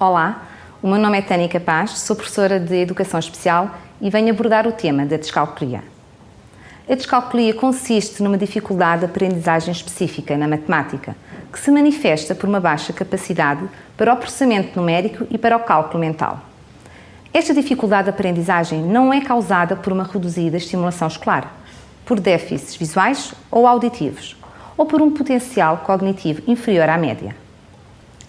Olá, o meu nome é Tânia Capaz, sou professora de Educação Especial e venho abordar o tema da descalculia. A descalculia consiste numa dificuldade de aprendizagem específica na matemática, que se manifesta por uma baixa capacidade para o processamento numérico e para o cálculo mental. Esta dificuldade de aprendizagem não é causada por uma reduzida estimulação escolar, por déficits visuais ou auditivos, ou por um potencial cognitivo inferior à média.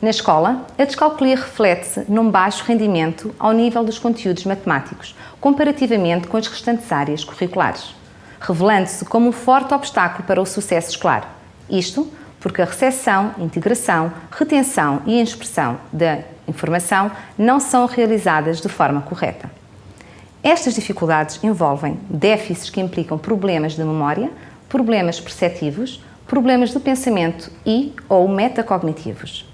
Na escola, a descalculia reflete-se num baixo rendimento ao nível dos conteúdos matemáticos, comparativamente com as restantes áreas curriculares, revelando-se como um forte obstáculo para o sucesso escolar. Isto porque a recepção, integração, retenção e expressão da informação não são realizadas de forma correta. Estas dificuldades envolvem déficits que implicam problemas de memória, problemas perceptivos, problemas de pensamento ou metacognitivos.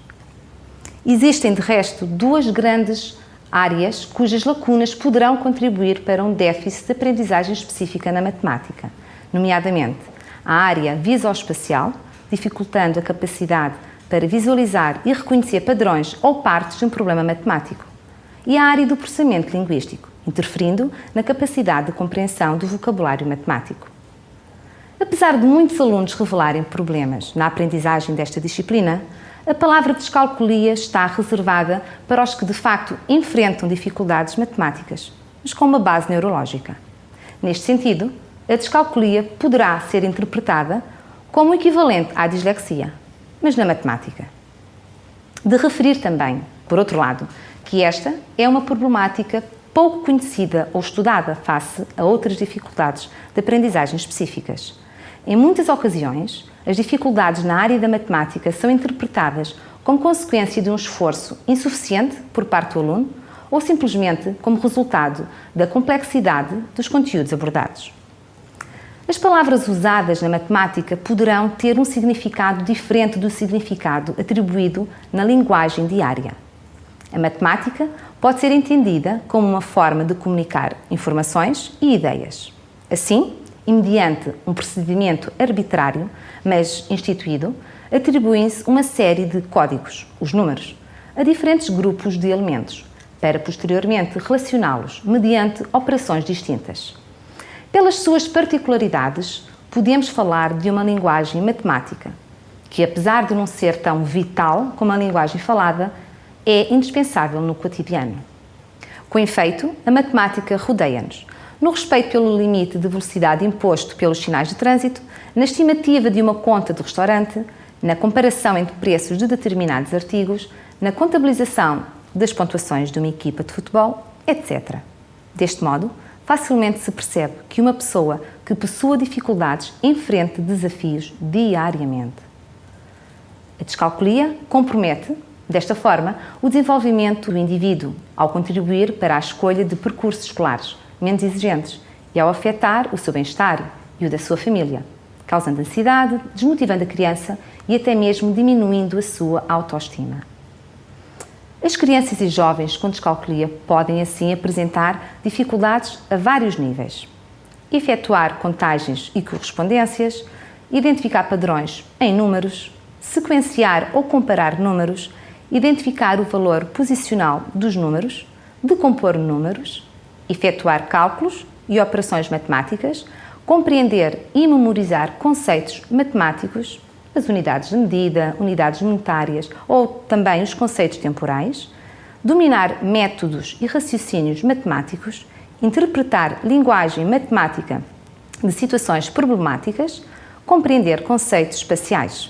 Existem, de resto, duas grandes áreas cujas lacunas poderão contribuir para um déficit de aprendizagem específica na matemática, nomeadamente a área visoespacial, dificultando a capacidade para visualizar e reconhecer padrões ou partes de um problema matemático, e a área do processamento linguístico, interferindo na capacidade de compreensão do vocabulário matemático. Apesar de muitos alunos revelarem problemas na aprendizagem desta disciplina, a palavra descalculia está reservada para os que de facto enfrentam dificuldades matemáticas, mas com uma base neurológica. Neste sentido, a descalculia poderá ser interpretada como equivalente à dislexia, mas na matemática. De referir também, por outro lado, que esta é uma problemática pouco conhecida ou estudada face a outras dificuldades de aprendizagem específicas. Em muitas ocasiões, as dificuldades na área da matemática são interpretadas como consequência de um esforço insuficiente por parte do aluno ou simplesmente como resultado da complexidade dos conteúdos abordados. As palavras usadas na matemática poderão ter um significado diferente do significado atribuído na linguagem diária. A matemática pode ser entendida como uma forma de comunicar informações e ideias. Assim, e mediante um procedimento arbitrário, mas instituído, atribuem-se uma série de códigos, os números, a diferentes grupos de elementos, para posteriormente relacioná-los mediante operações distintas. Pelas suas particularidades, podemos falar de uma linguagem matemática, que apesar de não ser tão vital como a linguagem falada, é indispensável no cotidiano. Com efeito, a matemática rodeia-nos, no respeito pelo limite de velocidade imposto pelos sinais de trânsito, na estimativa de uma conta de restaurante, na comparação entre preços de determinados artigos, na contabilização das pontuações de uma equipa de futebol, etc. Deste modo, facilmente se percebe que uma pessoa que possua dificuldades enfrenta desafios diariamente. A descalculia compromete, desta forma, o desenvolvimento do indivíduo ao contribuir para a escolha de percursos escolares menos exigentes e ao afetar o seu bem-estar e o da sua família, causando ansiedade, desmotivando a criança e até mesmo diminuindo a sua autoestima. As crianças e jovens com descalculia podem assim apresentar dificuldades a vários níveis. Efetuar contagens e correspondências, identificar padrões em números, sequenciar ou comparar números, identificar o valor posicional dos números, decompor números, efetuar cálculos e operações matemáticas, compreender e memorizar conceitos matemáticos, as unidades de medida, unidades monetárias ou também os conceitos temporais, dominar métodos e raciocínios matemáticos, interpretar linguagem matemática de situações problemáticas, compreender conceitos espaciais.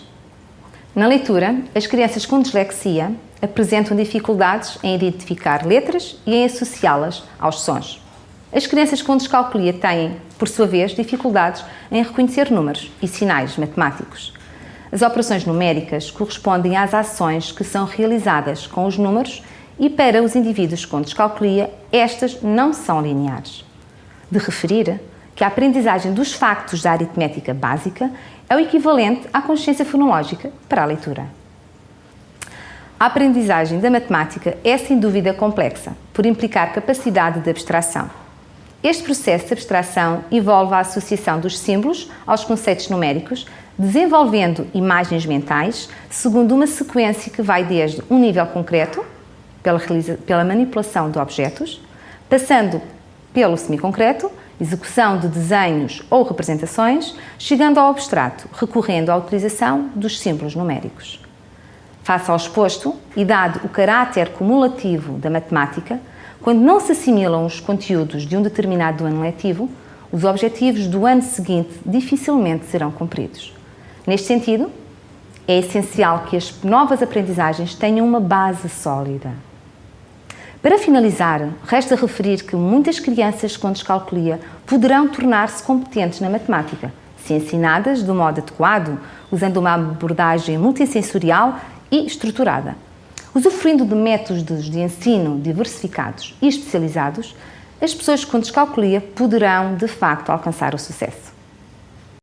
Na leitura, as crianças com dislexia apresentam dificuldades em identificar letras e em associá-las aos sons. As crianças com descalculia têm, por sua vez, dificuldades em reconhecer números e sinais matemáticos. As operações numéricas correspondem às ações que são realizadas com os números e, para os indivíduos com descalculia, estas não são lineares. De referir que a aprendizagem dos factos da aritmética básica é o equivalente à consciência fonológica para a leitura. A aprendizagem da matemática é sem dúvida complexa, por implicar capacidade de abstração. Este processo de abstração envolve a associação dos símbolos aos conceitos numéricos, desenvolvendo imagens mentais segundo uma sequência que vai desde um nível concreto, pela manipulação de objetos, passando pelo semiconcreto, execução de desenhos ou representações, chegando ao abstrato, recorrendo à utilização dos símbolos numéricos. Face ao exposto, e dado o caráter cumulativo da matemática, quando não se assimilam os conteúdos de um determinado ano letivo, os objetivos do ano seguinte dificilmente serão cumpridos. Neste sentido, é essencial que as novas aprendizagens tenham uma base sólida. Para finalizar, resta referir que muitas crianças com descalculia poderão tornar-se competentes na matemática, se ensinadas de modo adequado, usando uma abordagem multissensorial e estruturada. Usufruindo de métodos de ensino diversificados e especializados, as pessoas com descalculia poderão, de facto, alcançar o sucesso.